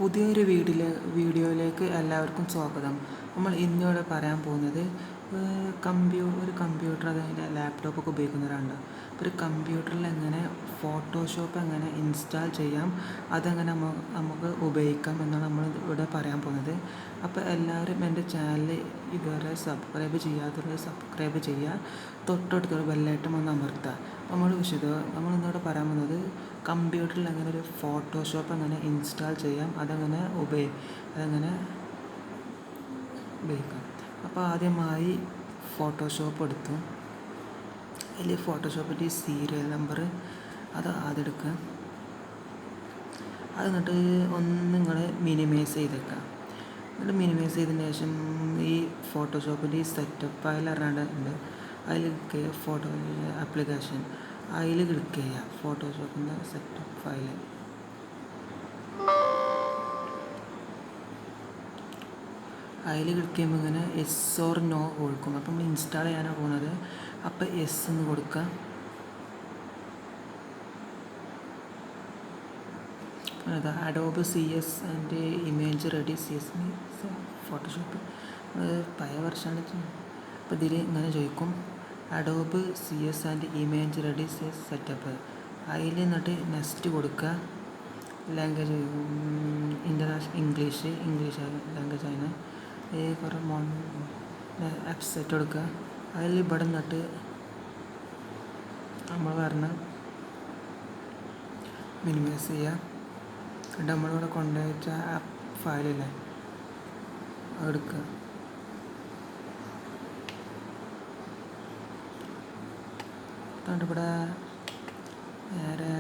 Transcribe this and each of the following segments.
പുതിയൊരു വീഡിയോയിലേക്ക് എല്ലാവർക്കും സ്വാഗതം. നമ്മൾ ഇന്നിവിടെ പറയാൻ പോകുന്നത് ഒരു കമ്പ്യൂട്ടർ അതായത് ലാപ്ടോപ്പൊക്കെ ഉപയോഗിക്കുന്നവരുണ്ട്. ഒരു കമ്പ്യൂട്ടറിൽ എങ്ങനെ ഫോട്ടോഷോപ്പ് എങ്ങനെ ഇൻസ്റ്റാൾ ചെയ്യാം, അതെങ്ങനെ നമുക്ക് ഉപയോഗിക്കാം എന്നാണ് നമ്മൾ ഇവിടെ പറയാൻ പോകുന്നത്. അപ്പോൾ എല്ലാവരും എൻ്റെ ചാനൽ ഇതുവരെ സബ്സ്ക്രൈബ് ചെയ്യാത്തവർ സബ്സ്ക്രൈബ് ചെയ്യുക, തൊട്ടടുത്തൊരു ബെല്ലൈറ്റം ഒന്ന് അമർത്തുക. നമ്മളിന്നിവിടെ പറയാൻ പോകുന്നത് കമ്പ്യൂട്ടറിൽ എങ്ങനെ ഒരു ഫോട്ടോഷോപ്പ് എങ്ങനെ ഇൻസ്റ്റാൾ ചെയ്യാം, അതെങ്ങനെ ഉപയോഗിക്കാം. അപ്പോൾ ആദ്യമായി ഫോട്ടോഷോപ്പ് എടുത്തു. അതിൽ ഫോട്ടോഷോപ്പിൻ്റെ സീരിയൽ നമ്പർ അത് ആദ്യം എടുക്കുക. അത് എന്നിട്ട് നിങ്ങൾ മിനിമൈസ് ചെയ്തേക്കുക. എന്നിട്ട് മിനിമൈസ് ചെയ്തതിന് ശേഷം ഈ ഫോട്ടോഷോപ്പിൻ്റെ ഈ സെറ്റപ്പ് ഫയൽ ഉണ്ട്, അതിൽ ക്ലിക്ക് ചെയ്യുക. ഫോട്ടോ ആപ്ലിക്കേഷൻ അതിൽ ക്ലിക്ക് ചെയ്യുക. ഫോട്ടോഷോപ്പിൻ്റെ സെറ്റപ്പ് ഫയൽ അതിൽ ക്ലിക്ക് ചെയ്യുമ്പോൾ ഇങ്ങനെ എസ് ഓർ നോ കൊടുക്കും. അപ്പം നമ്മൾ ഇൻസ്റ്റാൾ ചെയ്യാനാണ് പോകുന്നത്. അപ്പോൾ എസ് എന്ന് കൊടുക്കുക. Adobe CS and image ready CS Photoshop പഴയ വർഷമാണ്. അപ്പോൾ ഇതിൽ ഇങ്ങനെ ചോദിക്കും Adobe CS and image ready setup. അതിൽ എന്നിട്ട് നെക്സ്റ്റ് കൊടുക്കുക. ലാംഗ്വേജ് ഇൻ്റർനാഷണൽ ഇംഗ്ലീഷ് ലാംഗ്വേജ് ആണ്. കുറേ വെബ്സൈറ്റ് കൊടുക്കുക. അതിൽ ഇവിടെ നിന്നിട്ട് നമ്മൾ പറഞ്ഞ മിനിമൈസ് ചെയ്യുക. എന്നിട്ട് നമ്മളിവിടെ കൊണ്ടുവച്ച ആ ഫയലില്ലേ എടുക്കുക. എന്നിട്ട് ഇവിടെ നേരെ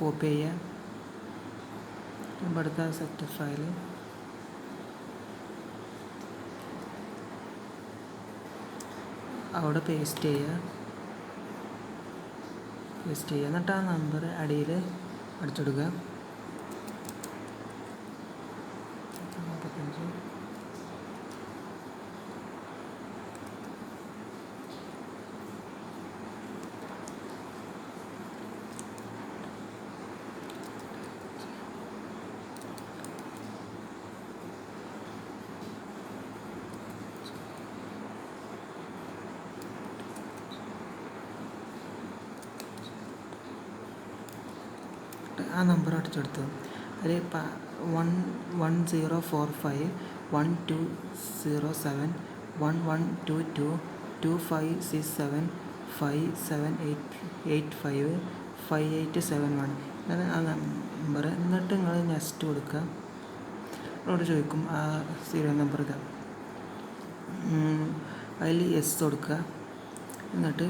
കോപ്പി ചെയ്യുക. ഇവിടുത്തെ സെറ്റ് ഫയൽ അവിടെ പേസ്റ്റ് ചെയ്യുക. എന്നിട്ട് ആ നമ്പർ അടിയിൽ അടിച്ചെടുക്കുക. 45 ആ നമ്പർ അടിച്ചെടുത്തു. അതിൽ 1045 1207 1122 2567 5785 5871 അങ്ങനെ ആ നമ്പർ. എന്നിട്ട് നിങ്ങൾ നെക്സ്റ്റ് കൊടുക്കുക. നിങ്ങളോട് ചോദിക്കും ആ സീരിയൽ നമ്പർ ഇതാ. അതിൽ എസ് കൊടുക്കുക. എന്നിട്ട്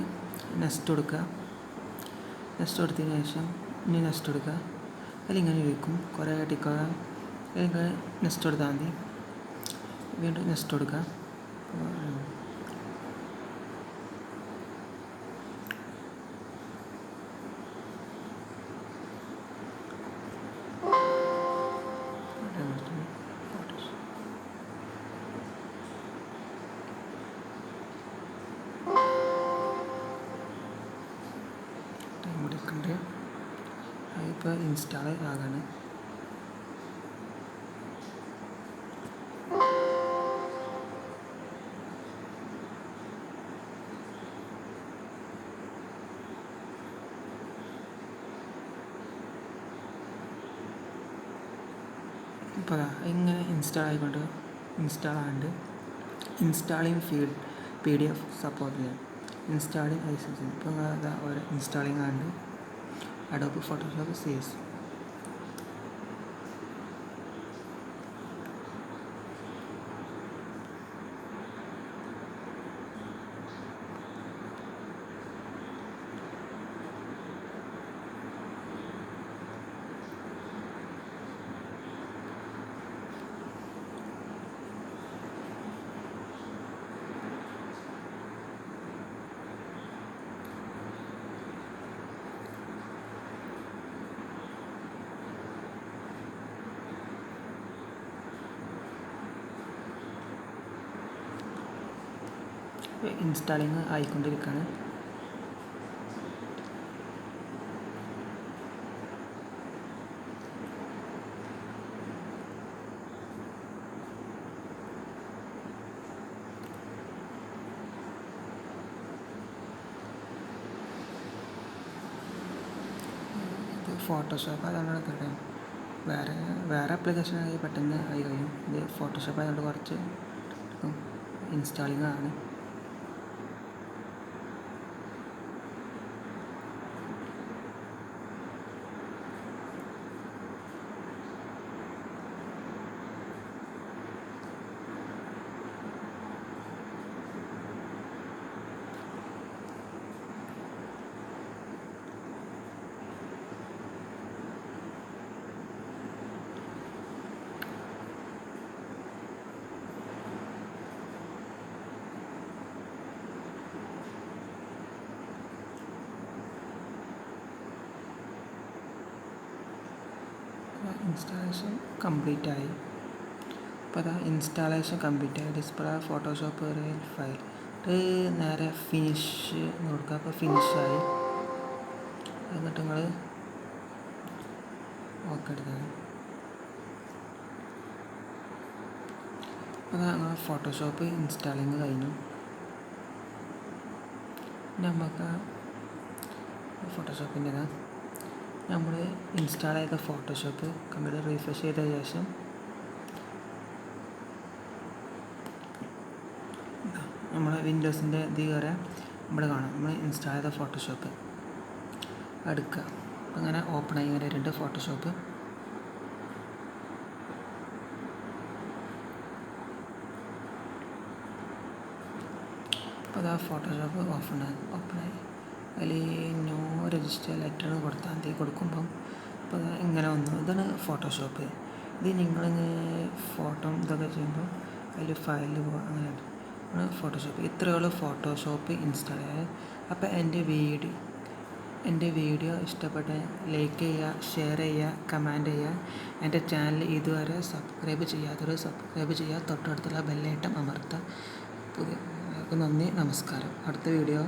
നെക്സ്റ്റ് കൊടുക്കുക. നെക്സ്റ്റ് കൊടുത്തതിന് ശേഷം ഇനി നെക്സ്റ്റ് കൊടുക്കുക. അതിലിങ്ങനെ ചോദിക്കും കുറേ അടിക്കുക. അതിലിങ്ങനെ നെക്സ്റ്റ് കൊടുത്താൽ മതി. വീണ്ടും നെക്സ്റ്റ് കൊടുക്കുക. ടൈം എടുക്കുന്നുണ്ട്. അതിപ്പോൾ ഇൻസ്റ്റാൾ ആകാണ്. ഇപ്പോൾ ഇങ്ങനെ ഇൻസ്റ്റാൾ ആകാണ്ട് ഇൻസ്റ്റാളിങ് PDF സപ്പോർട്ടില്ല. ഇൻസ്റ്റാളിങ് ലൈസൻസ് ഇപ്പോൾ ഒരു ഇൻസ്റ്റാളിങ് ആണ്. അഡോബ് ഫോട്ടോഷോപ്പ് CS ഇൻസ്റ്റാളിങ് ആയിക്കൊണ്ടിരിക്കുകയാണ്. ഫോട്ടോഷോപ്പ് അതാണ് കേട്ടോ. വേറെ ആപ്ലിക്കേഷനായി പെട്ടെന്ന് ആയി കഴിയും. ഇത് ഫോട്ടോഷോപ്പ് ആയതുകൊണ്ട് കുറച്ച് ഇൻസ്റ്റാളിങ് ആണ്. ഇൻസ്റ്റാളേഷൻ കംപ്ലീറ്റ് ആയി. അപ്പോൾ അതാ ഇൻസ്റ്റാളേഷൻ കംപ്ലീറ്റ് ആയി. ഡിസ്പ്ലേ ഫോട്ടോഷോപ്പ് ഫയൽ ഇത് നേരെ ഫിനിഷ് കൊടുക്കുക. അപ്പോൾ ഫിനിഷായി. എന്നിട്ട് നിങ്ങൾ ഓക്കെ എടുക്കുക. അപ്പോൾ ഞങ്ങൾ ഫോട്ടോഷോപ്പ് ഇൻസ്റ്റാളിങ് കഴിഞ്ഞു. നമുക്ക് ഫോട്ടോഷോപ്പിൻ്റെ നമ്മൾ ഇൻസ്റ്റാൾ ചെയ്ത ഫോട്ടോഷോപ്പ് കമ്പ്യൂട്ടർ റീഫ്രഷ് ചെയ്ത ശേഷം നമ്മൾ വിൻഡോസിൻ്റെ ഇത് കയറാൻ ഇവിടെ കാണാം. നമ്മൾ ഇൻസ്റ്റാൾ ചെയ്ത ഫോട്ടോഷോപ്പ് എടുക്കുക. അങ്ങനെ ഓപ്പൺ ആയി ഇങ്ങനെ 2 ഫോട്ടോഷോപ്പ്. അപ്പോൾ അതാ ഫോട്ടോഷോപ്പ് ഓപ്പണായി. അതിൽ നോ രജിസ്റ്റർ ലെറ്റർ കൊടുത്താൽ മതി. കൊടുക്കുമ്പം അപ്പോൾ ഇങ്ങനെ വന്നു. ഇതാണ് ഫോട്ടോഷോപ്പ്. ഇത് നിങ്ങളിങ്ങനെ ഫോട്ടോ ഇതൊക്കെ ചെയ്യുമ്പോൾ അതിൽ ഫയലിൽ പോകുക. അങ്ങനെയാണ് ഫോട്ടോഷോപ്പ്. ഇത്രയുള്ള ഫോട്ടോഷോപ്പ് ഇൻസ്റ്റാൾ ചെയ്യുക. അപ്പോൾ എൻ്റെ വീഡിയോ ഇഷ്ടപ്പെട്ട ലൈക്ക് ചെയ്യുക, ഷെയർ ചെയ്യുക, കമൻറ്റ് ചെയ്യുക. എൻ്റെ ചാനൽ ഇതുവരെ സബ്സ്ക്രൈബ് ചെയ്യാത്തവർ സബ്സ്ക്രൈബ് ചെയ്യുക. തൊട്ടടുത്തുള്ള ബെല്ലൈറ്റം അമർത്തുക. നന്ദി, നമസ്കാരം. അടുത്ത വീഡിയോ